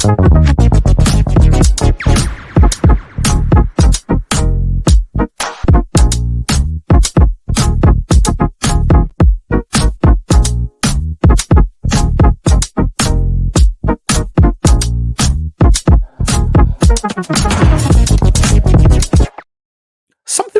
Something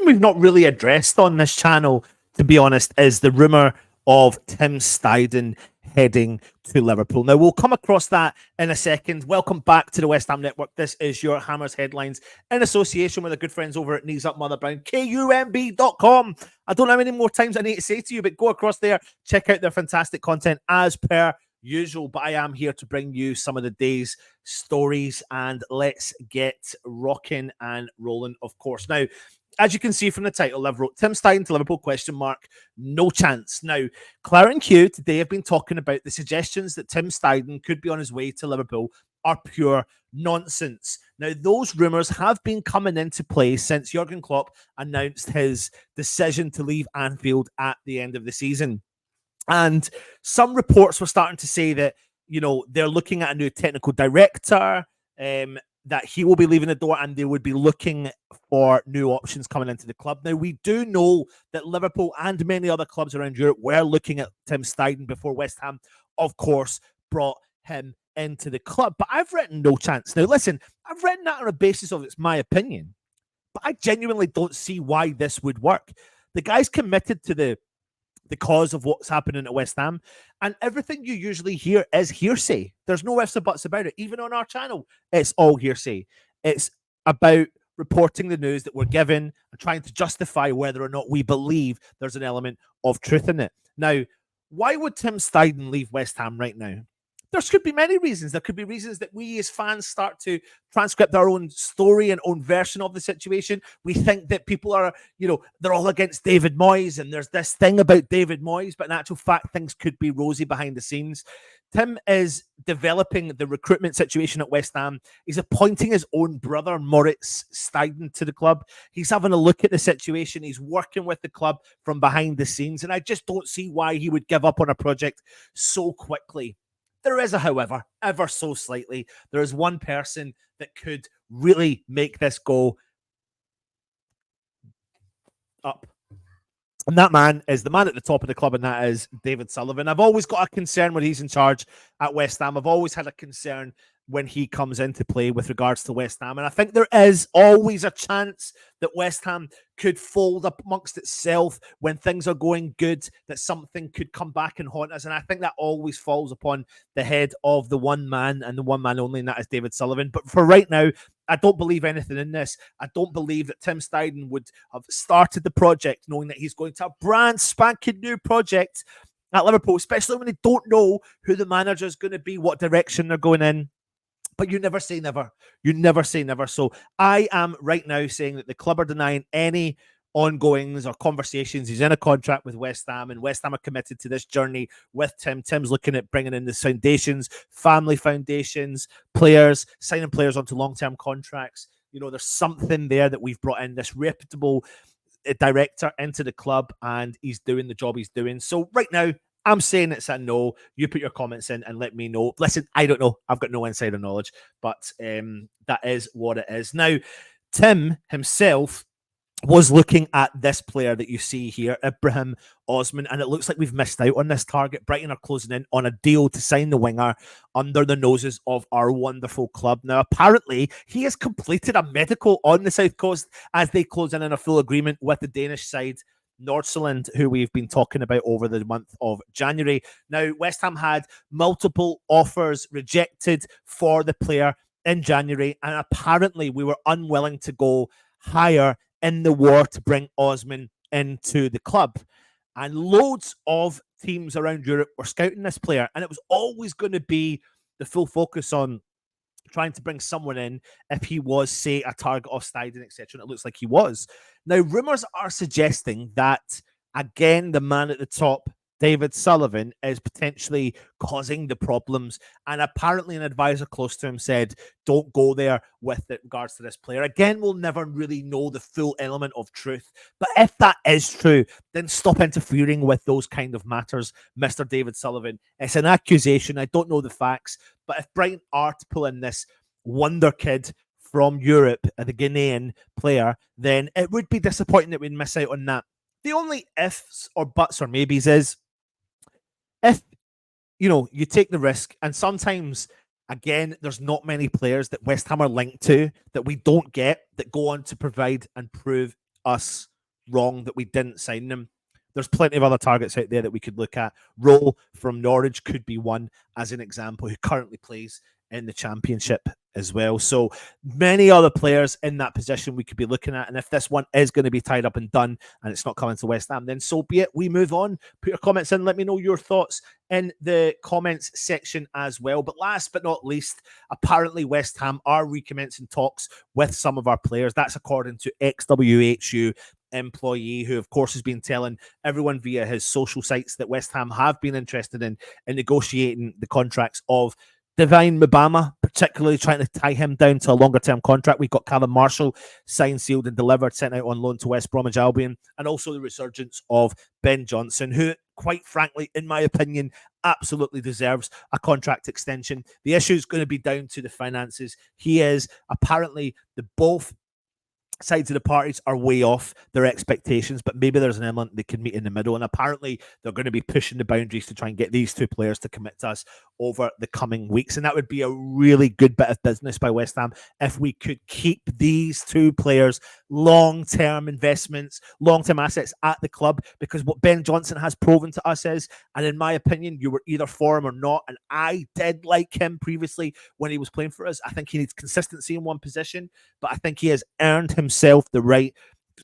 we've not really addressed on this channel, to be honest, is the rumour of Tim Steidten heading to Liverpool. Now, we'll come across that in a second. Welcome back to the West Ham Network. This is your Hammers Headlines in association with our good friends over at Knees Up Mother Brown, KUMB.com. I don't know how many more times I need to say to you, but go across there, check out their fantastic content as per usual. But I am here to bring you some of the day's stories, and let's get rocking and rolling, of course. Now, as you can see from the title, I've wrote Tim Steidten to Liverpool, ? No chance. Now, Claret and Q today have been talking about the suggestions that Tim Steidten could be on his way to Liverpool are pure nonsense. Now, those rumours have been coming into play since Jurgen Klopp announced his decision to leave Anfield at the end of the season. And some reports were starting to say that, you know, they're looking at a new technical director, that he will be leaving the door and they would be looking for new options coming into the club. Now, we do know that Liverpool and many other clubs around Europe were looking at Tim Steidten before West Ham, of course, brought him into the club. But I've written no chance. Now, listen, I've written that on a basis of it's my opinion, but I genuinely don't see why this would work. The guy's committed to the cause of what's happening at West Ham, and everything you usually hear is hearsay. There's no ifs or buts about it. Even on our channel, it's all hearsay. It's about reporting the news that we're given and trying to justify whether or not we believe there's an element of truth in it. Now, why would Tim Steidten leave West Ham right now? There could be many reasons. There could be reasons that we as fans start to transcript our own story and own version of the situation. We think that people are, you know, they're all against David Moyes and there's this thing about David Moyes, but in actual fact, things could be rosy behind the scenes. Tim is developing the recruitment situation at West Ham. He's appointing his own brother, Moritz Steidten, to the club. He's having a look at the situation. He's working with the club from behind the scenes, and I just don't see why he would give up on a project so quickly. There is a however, ever so slightly. There is one person that could really make this go up. And that man is the man at the top of the club, and that is David Sullivan. I've always got a concern when he's in charge at West Ham. I've always had a concern when he comes into play with regards to West Ham. And I think there is always a chance that West Ham could fold up amongst itself when things are going good, that something could come back and haunt us. And I think that always falls upon the head of the one man and the one man only, and that is David Sullivan. But for right now, I don't believe anything in this. I don't believe that Tim Steidten would have started the project knowing that he's going to a brand spanking new project at Liverpool, especially when they don't know who the manager is going to be, what direction they're going in. But you never say never. You never say never. So I am right now saying that the club are denying any ongoings or conversations. He's in a contract with West Ham, and West Ham are committed to this journey with Tim. Tim's looking at bringing in the foundations, family foundations, players, signing players onto long-term contracts. You know, there's something there that we've brought in, this reputable director into the club, and he's doing the job he's doing. So right now, I'm saying it's a no. You put your comments in and let me know. Listen, I don't know. I've got no insider knowledge, but that is what it is. Now, Tim himself was looking at this player that you see here, Ibrahim Osman, and it looks like we've missed out on this target. Brighton are closing in on a deal to sign the winger under the noses of our wonderful club. Now, apparently, he has completed a medical on the South Coast as they close in on a full agreement with the Danish side, Nordsjælland, who we've been talking about over the month of January. Now, West Ham had multiple offers rejected for the player in January, and apparently we were unwilling to go higher in the war to bring Osman into the club. And loads of teams around Europe were scouting this player, and it was always going to be the full focus on trying to bring someone in if he was, say, a target of Steidten, etc. And it looks like he was. Now, rumours are suggesting that, again, the man at the top, David Sullivan is potentially causing the problems. And apparently, an advisor close to him said, don't go there with regards to this player. Again, we'll never really know the full element of truth. But if that is true, then stop interfering with those kind of matters, Mr. David Sullivan. It's an accusation. I don't know the facts. But if Brighton are to pull in this wonder kid from Europe, the Ghanaian player, then it would be disappointing that we'd miss out on that. The only ifs or buts or maybes is if you take the risk, and sometimes again, there's not many players that West Ham are linked to that we don't get that go on to provide and prove us wrong that we didn't sign them. There's plenty of other targets out there that we could look at. Rowe from Norwich could be one as an example, who currently plays in the Championship as well. So many other players in that position we could be looking at. And if this one is going to be tied up and done and it's not coming to West Ham, then so be it. We move on. Put your comments in. Let me know your thoughts in the comments section as well. But last but not least, apparently West Ham are recommencing talks with some of our players. That's according to ex-WHU employee, who of course has been telling everyone via his social sites that West Ham have been interested in negotiating the contracts of Divine Mbama, particularly trying to tie him down to a longer-term contract. We've got Callum Marshall signed, sealed and delivered, sent out on loan to West Bromwich Albion, and also the resurgence of Ben Johnson, who, quite frankly, in my opinion, absolutely deserves a contract extension. The issue is going to be down to the finances. He is apparently both sides of the parties are way off their expectations, but maybe there's an element they can meet in the middle. And apparently they're going to be pushing the boundaries to try and get these two players to commit to us over the coming weeks. And that would be a really good bit of business by West Ham if we could keep these two players long-term investments, long-term assets at the club, because what Ben Johnson has proven to us is, and in my opinion, you were either for him or not. And I did like him previously when he was playing for us. I think he needs consistency in one position, but I think he has earned himself the right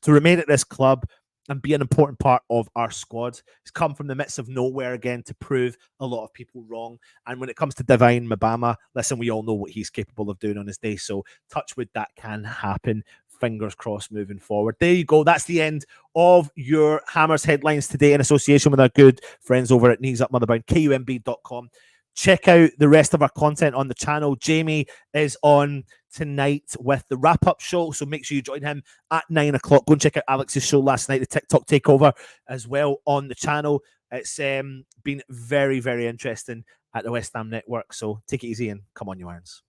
to remain at this club and be an important part of our squad. He's come from the midst of nowhere again to prove a lot of people wrong. And when it comes to Divine Mbama, listen, we all know what he's capable of doing on his day. So touch wood, that can happen. Fingers crossed moving forward. There you go. That's the end of your Hammers headlines today in association with our good friends over at Knees Up Motherbound, KUMB.com. Check out the rest of our content on the channel. Jamie is on tonight with the wrap-up show, so make sure you join him at 9 o'clock. Go and check out Alex's show last night, the TikTok Takeover, as well on the channel. It's been very, very interesting at the West Ham Network, so take it easy and come on, you irons.